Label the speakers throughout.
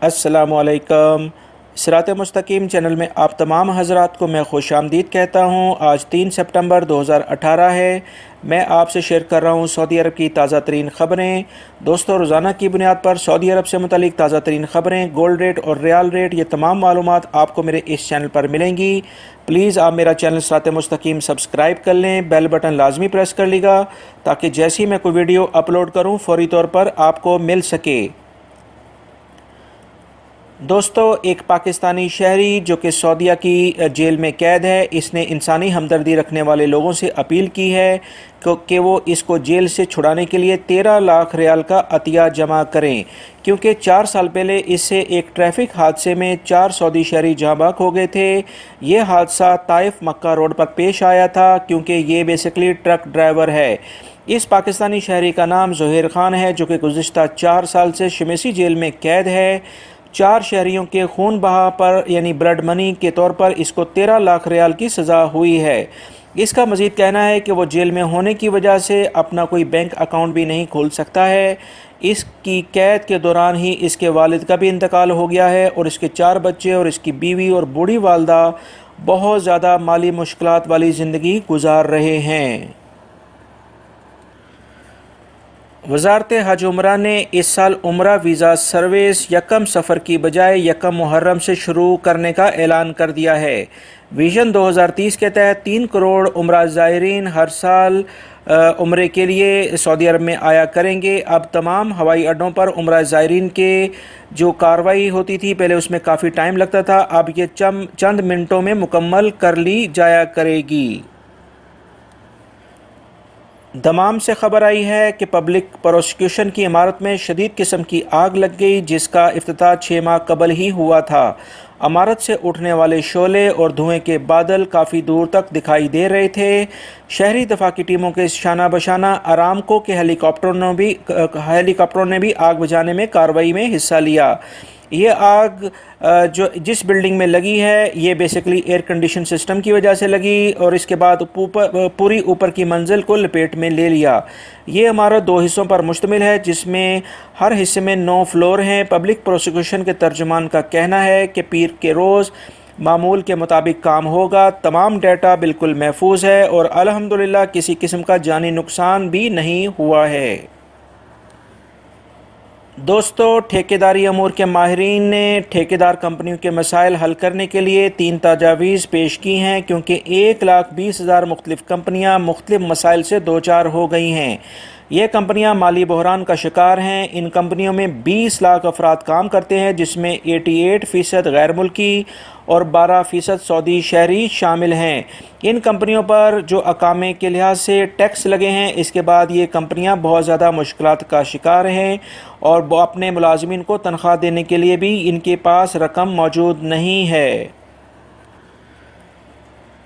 Speaker 1: अस्सलामुअलैकुम। सिरात मुस्तकीम चैनल में आप तमाम हज़रात को मैं खुश आमदीद कहता हूँ। आज 3 सितंबर 2018 है। मैं आपसे शेयर कर रहा हूँ सऊदी अरब की ताज़ा तरीन ख़बरें। दोस्तों, रोज़ाना की बुनियाद पर सऊदी अरब से मुतालिक ताज़ा तरीन ख़बरें, गोल्ड रेट और रियाल रेट, ये तमाम मालूमात आपको मेरे इस चैनल पर मिलेंगी। प्लीज़ आप मेरा चैनल सिरात मुस्तकीम सब्सक्राइब कर लें, बेल बटन लाजमी प्रेस कर लीजिएगा ताकि जैसे ही मैं कोई वीडियो अपलोड करूँ फ़ौरी तौर पर आपको मिल सके। दोस्तों, एक पाकिस्तानी शहरी जो कि सऊदीया की जेल में कैद है, इसने इंसानी हमदर्दी रखने वाले लोगों से अपील की है कि वो इसको जेल से छुड़ाने के लिए 13 लाख रियाल का अतिया जमा करें, क्योंकि 4 साल पहले इससे एक ट्रैफिक हादसे में 4 सऊदी शहरी जहाँ बहक हो गए थे। ये हादसा ताइफ मक्का रोड पर पेश आया था, क्योंकि ये बेसिकली ट्रक ड्राइवर है। इस पाकिस्तानी शहरी का नाम ज़ोहैर खान है, जो कि गुज़िश्ता 4 साल से शमेसी जेल में कैद है। 4 शहरियों के खून बहा पर यानी ब्लड मनी के तौर पर इसको 13 लाख रियाल की सज़ा हुई है। इसका मज़ीद कहना है कि वो जेल में होने की वजह से अपना कोई बैंक अकाउंट भी नहीं खोल सकता है। इसकी कैद के दौरान ही इसके वालिद का भी इंतकाल हो गया है और इसके 4 बच्चे और इसकी बीवी और बूढ़ी वालदा बहुत ज़्यादा माली मुश्किलात वाली ज़िंदगी गुजार रहे हैं। वज़ारत हज उम्रा ने इस साल उम्रा वीज़ा सर्विस यकम सफ़र की बजाय यकम मुहर्रम से शुरू करने का ऐलान कर दिया है। विज़न 2030 के तहत 3 करोड़ उम्रा ज़ायरीन हर साल उम्रे के लिए सऊदी अरब में आया करेंगे। अब तमाम हवाई अड्डों पर उम्रा ज़ायरीन के जो कार्रवाई होती थी, पहले उसमें काफ़ी टाइम लगता था, अब ये चंद मिनटों में मुकम्मल कर ली जाया करेगी। दमाम से खबर आई है कि पब्लिक प्रोसिक्यूशन की इमारत में शदीद किस्म की आग लग गई, जिसका इफ्तिताह 6 माह कबल ही हुआ था। इमारत से उठने वाले शोले और धुएं के बादल काफ़ी दूर तक दिखाई दे रहे थे। शहरी दफा की टीमों के शाना बशाना अरामको के हेलीकॉप्टरों ने भी आग बुझाने में कार्रवाई में हिस्सा लिया। ये आग जो जिस बिल्डिंग में लगी है, ये बेसिकली एयर कंडीशन सिस्टम की वजह से लगी और इसके बाद पूरी ऊपर की मंजिल को लपेट में ले लिया। ये इमारत 2 हिस्सों पर मुश्तमिल है, जिसमें हर हिस्से में 9 फ्लोर हैं। पब्लिक प्रोसिक्यूशन के तर्जुमान का कहना है कि पीर के रोज़ मामूल के मुताबिक काम होगा। तमाम डेटा बिल्कुल महफूज है और अल्हम्दुलिल्लाह किसी किस्म का जानी नुकसान भी नहीं हुआ है। दोस्तों, ठेकेदारी अमूर के माहिरीन ने ठेकेदार कंपनियों के मसाइल हल करने के लिए 3 तजावीज़ पेश की हैं, क्योंकि 1,20,000 मुख्तलिफ़ कंपनियां मुख्तलिफ़ मसाइल से दो चार हो गई हैं। ये कंपनियां माली बहरान का शिकार हैं। इन कंपनियों में 20 लाख अफराद काम करते हैं, जिसमें 88% गैर मुल्की और 12% सऊदी शहरी शामिल हैं। इन कंपनियों पर जो अकामे के लिहाज से टैक्स लगे हैं, इसके बाद ये कंपनियां बहुत ज़्यादा मुश्किलात का शिकार हैं और अपने मुलाजमीन को तनख्वाह देने के लिए भी इनके पास रकम मौजूद नहीं है।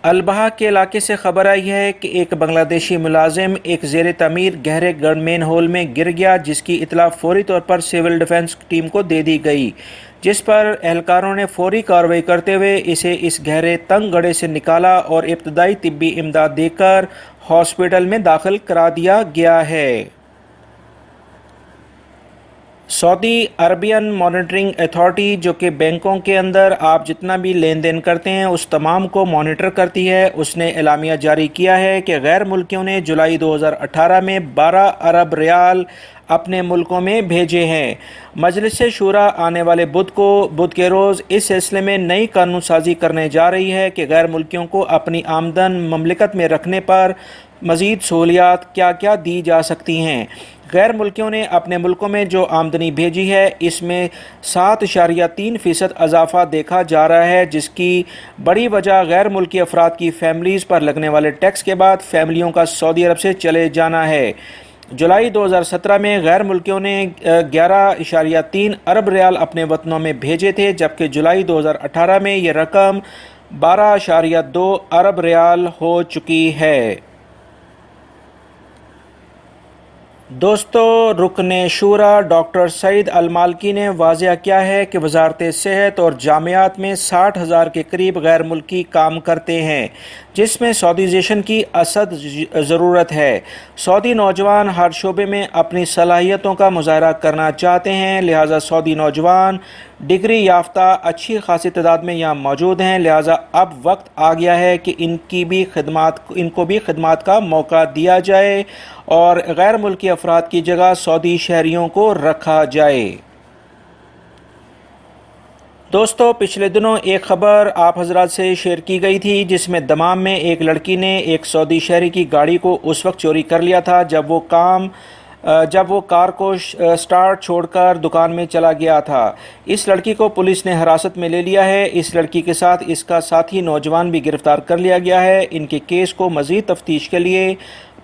Speaker 1: अलबहा के इलाके से खबर आई है कि एक बांग्लादेशी मुलाजिम एक ज़ेर तमीर गहरे गनमेन होल में गिर गया, जिसकी इतला फौरी तौर पर सिविल डिफेंस टीम को दे दी गई, जिस पर एहलकारों ने फौरी कार्रवाई करते हुए इसे इस गहरे तंग गड्ढे से निकाला और इब्तदाई तिब्बी इमदाद देकर हॉस्पिटल में दाखिल करा दिया गया है। सऊदी अरबियन मॉनिटरिंग अथॉरिटी, जो कि बैंकों के अंदर आप जितना भी लेन देन करते हैं उस तमाम को मॉनिटर करती है, उसने एलामिया जारी किया है कि गैर मुल्कियों ने जुलाई 2018 में 12 अरब रियाल अपने मुल्कों में भेजे हैं। मजलिस शूरा आने वाले बुध के रोज़ इस सिलसिले में नई कानून साजी करने जा रही है कि गैर मुल्कियों को अपनी आमदन ममलिकत में रखने पर मज़ीद सहूलियात क्या क्या दी जा सकती हैं। गैर मुल्कियों ने अपने मुल्कों में जो आमदनी भेजी है, इसमें 7.3% इजाफा देखा जा रहा है, जिसकी बड़ी वजह गैर मुल्की अफराद की फैमिलीज़ पर लगने वाले टैक्स के बाद फैमिलियों का सऊदी अरब से चले जाना है। जुलाई 2017 में गैर मुल्कियों ने 11.3 अरब रियाल अपने वतनों में भेजे थे, जबकि जुलाई 2018 में यह रकम 12.2 अरब रियाल हो चुकी है। दोस्तों, रुकने शूरा डॉक्टर सईद अल मालकी ने वाज़ेह किया है कि वजारत सेहत और जामियात में 60,000 के करीब गैर मुल्की काम करते हैं, जिसमें सऊदीजेशन की असद ज़रूरत है। सऊदी नौजवान हर शोबे में अपनी सलाहियतों का मुज़ाहरा करना चाहते हैं, लिहाजा सऊदी नौजवान डिग्री याफ्ता अच्छी खासी तादाद में यहाँ मौजूद हैं, लिहाजा अब वक्त आ गया है कि इनको भी खिदमात का मौका दिया जाए और गैर मुल्की अफराद की जगह सऊदी शहरियों को रखा जाए। दोस्तों, पिछले दिनों एक ख़बर आप हजरात से शेयर की गई थी जिसमें दमाम में एक लड़की ने एक सऊदी शहरी की गाड़ी को उस वक्त चोरी कर लिया था जब वो कार को स्टार्ट छोड़कर दुकान में चला गया था। इस लड़की को पुलिस ने हिरासत में ले लिया है। इस लड़की के साथ इसका साथी नौजवान भी गिरफ़्तार कर लिया गया है। इनके केस को मज़ीद तफ्तीश के लिए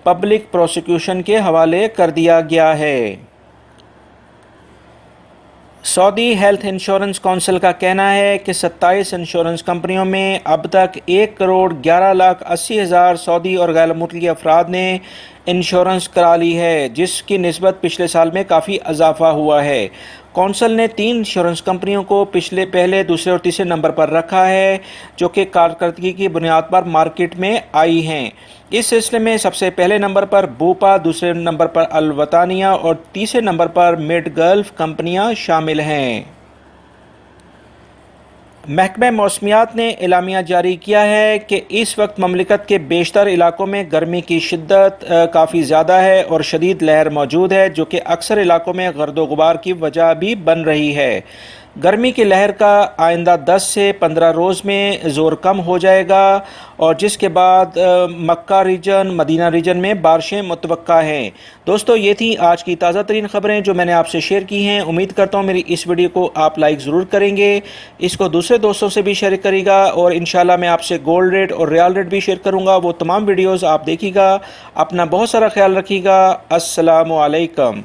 Speaker 1: पब्लिक प्रोसिक्यूशन के हवाले कर दिया गया है। सऊदी हेल्थ इंश्योरेंस काउंसिल का कहना है कि 27 इंश्योरेंस कंपनियों में अब तक 1,11,80,000 सऊदी और गैर मुल्की अफराद ने इंश्योरेंस करा ली है, जिसकी निस्बत पिछले साल में काफ़ी इजाफा हुआ है। कौंसल ने 3 इंश्योरेंस कंपनियों को पहले, दूसरे और तीसरे नंबर पर रखा है, जो कि कारकर्दगी की बुनियाद पर मार्केट में आई हैं। इस सिलसिले में सबसे पहले नंबर पर बूपा, दूसरे नंबर पर अल वतानिया और तीसरे नंबर पर मिड गल्फ कंपनियां शामिल हैं। महकमा मौसमियात ने एलामिया जारी किया है कि इस वक्त ममलिकत के बेशतर इलाकों में गर्मी की शिद्दत काफ़ी ज़्यादा है और शदीद लहर मौजूद है, जो कि अक्सर इलाकों में गर्दो गुबार की वजह भी बन रही है। गर्मी की लहर का आइंदा 10 से 15 रोज़ में ज़ोर कम हो जाएगा और जिसके बाद मक्का रीजन, मदीना रीजन में बारिशें मुतवक्का हैं। दोस्तों, ये थी आज की ताज़ा तरीन ख़बरें जो मैंने आपसे शेयर की हैं। उम्मीद करता हूँ मेरी इस वीडियो को आप लाइक ज़रूर करेंगे, इसको दूसरे दोस्तों से भी शेयर करेगा और इंशाल्लाह मैं आपसे गोल्ड रेट और रियाल रेट भी शेयर करूँगा। वो तमाम वीडियोज़ आप देखिएगा। अपना बहुत सारा ख्याल रखिएगा। अस्सलामु अलैकुम।